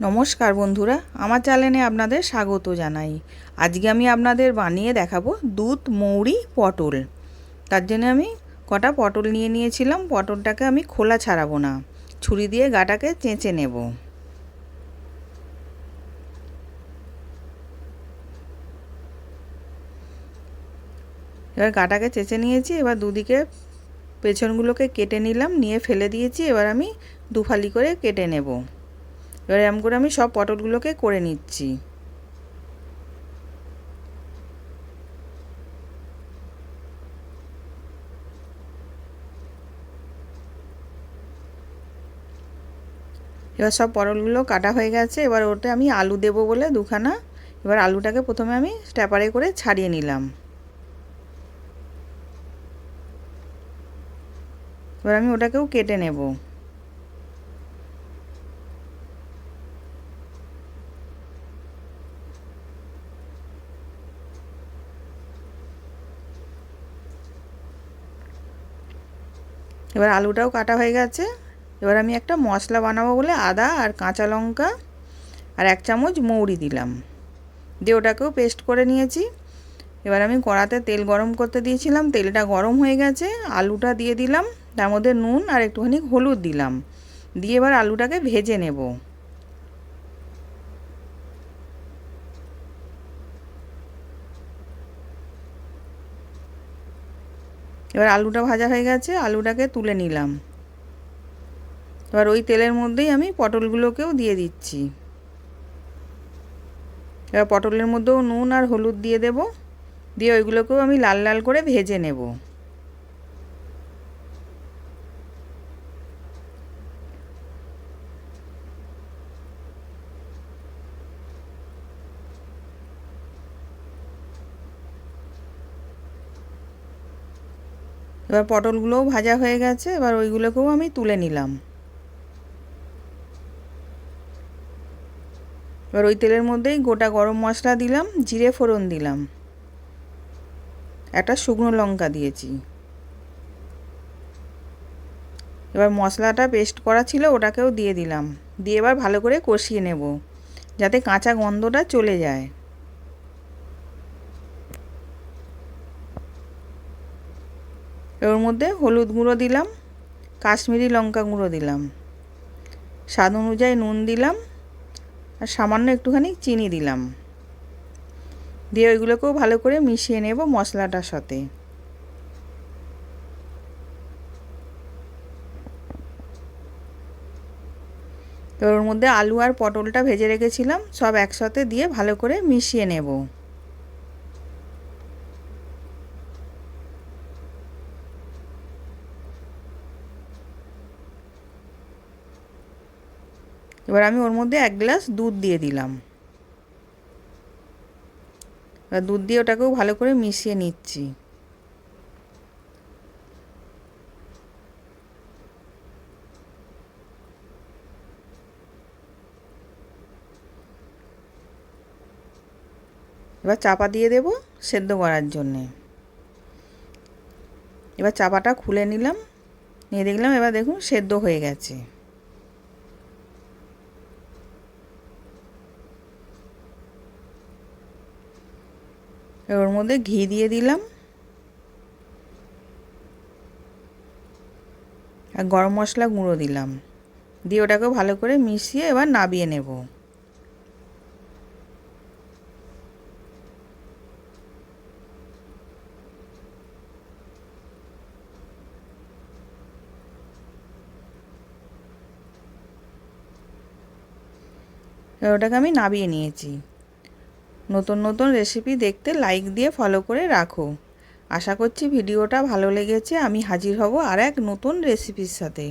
নমস্কার বন্ধুরা, আমার চ্যানেলে আপনাদের স্বাগত জানাই। আজকে আমি আপনাদের বানিয়ে দেখাবো দুধ মৌরি পটল। তার জন্য আমি কটা পটল নিয়ে নিয়েছিলাম। পটলটাকে আমি খোলা ছাড়াবো না, ছুরি দিয়ে গাটাকে চেঁচে নেব। এবার গাটাকে চেঁচে নিয়েছি। এবার দুদিকে পেছনগুলোকে কেটে নিলাম, নিয়ে ফেলে দিয়েছি। এবার আমি দুফালি করে কেটে নেব। এবার এরকম করে আমি সব পটলগুলোকে করে নিচ্ছি। এবার সব পটলগুলো কাটা হয়ে গেছে। এবার ওতে আমি আলু দেব বলে দুখানা। এবার আলুটাকে প্রথমে আমি স্ট্যাপারে করে ছাড়িয়ে নিলাম। এবার আমি ওটাকেও কেটে নেব। এবার আলুটাও কাটা হয়ে গেছে। এবার আমি একটা মশলা বানাবো বলে আদা আর কাঁচা লঙ্কা আর 1 চামচ মৌরি দিলাম, দিয়ে ওটাকেও পেস্ট করে নিয়েছি। এবার আমি কড়াতে তেল গরম করতে দিয়েছিলাম, তেলটা গরম হয়ে গেছে। আলুটা দিয়ে দিলাম, তার মধ্যে নুন আর একটুখানি হলুদ দিলাম, দিয়ে এবার আলুটাকে ভেজে নেব। এবার আলুটা ভাজা হয়ে গেছে, আলুটাকে তুলে নিলাম। এবার ওই তেলের মধ্যেই আমি পটলগুলোকেও দিয়ে দিচ্ছি। এবার পটলের মধ্যেও নুন আর হলুদ দিয়ে দেব, দিয়ে ওইগুলোকেও আমি লাল লাল করে ভেজে নেব। এবার পটলগুলোও ভাজা হয়ে গেছে। এবার ওইগুলোকেও আমি তুলে নিলাম। এবার ওই তেলের মধ্যেই গোটা গরম মশলা দিলাম, জিরে ফোড়ন দিলাম, একটা শুকনো লঙ্কা দিয়েছি। এবার মশলাটা পেস্ট করা ছিল ওটাকেও দিয়ে দিলাম, দিয়ে এবার ভালো করে কষিয়ে নেব যাতে কাঁচা গন্ধটা চলে যায়। ওর মধ্যে হলুদ গুঁড়ো দিলাম, কাশ্মীরি লঙ্কা গুঁড়ো দিলাম, স্বাদ অনুযায়ী নুন দিলাম, আর সামান্য একটুখানি চিনি দিলাম, দিয়ে ওইগুলোকেও ভালো করে মিশিয়ে নেব মশলাটার সাথে। এবার ওর মধ্যে আলু আর পটলটা ভেজে রেখেছিলাম সব একসাথে দিয়ে ভালো করে মিশিয়ে নেব। এবার আমি ওর মধ্যে 1 গ্লাস দুধ দিয়ে দিলাম। এবার দুধ দিয়ে ওটাকেও ভালো করে মিশিয়ে নিচ্ছি। এবার চাপা দিয়ে দেব সেদ্ধ করার জন্যে। এবার চাপাটা খুলে নিলাম, নিয়ে দেখলাম এবার দেখুন সেদ্ধ হয়ে গেছে। ওর মধ্যে ঘি দিয়ে দিলাম আর গরম মশলা গুঁড়ো দিলাম, দিয়ে ওটাকে ভালো করে মিশিয়ে এবার নাবিয়ে নেব। এবার ওটাকে আমি নাবিয়ে নিয়েছি। নতুন নতুন রেসিপি দেখতে লাইক দিয়ে ফলো করে রাখো। আশা করছি ভিডিওটা ভালো লেগেছে। আমি হাজির হব আর এক নতুন রেসিপির সাথে।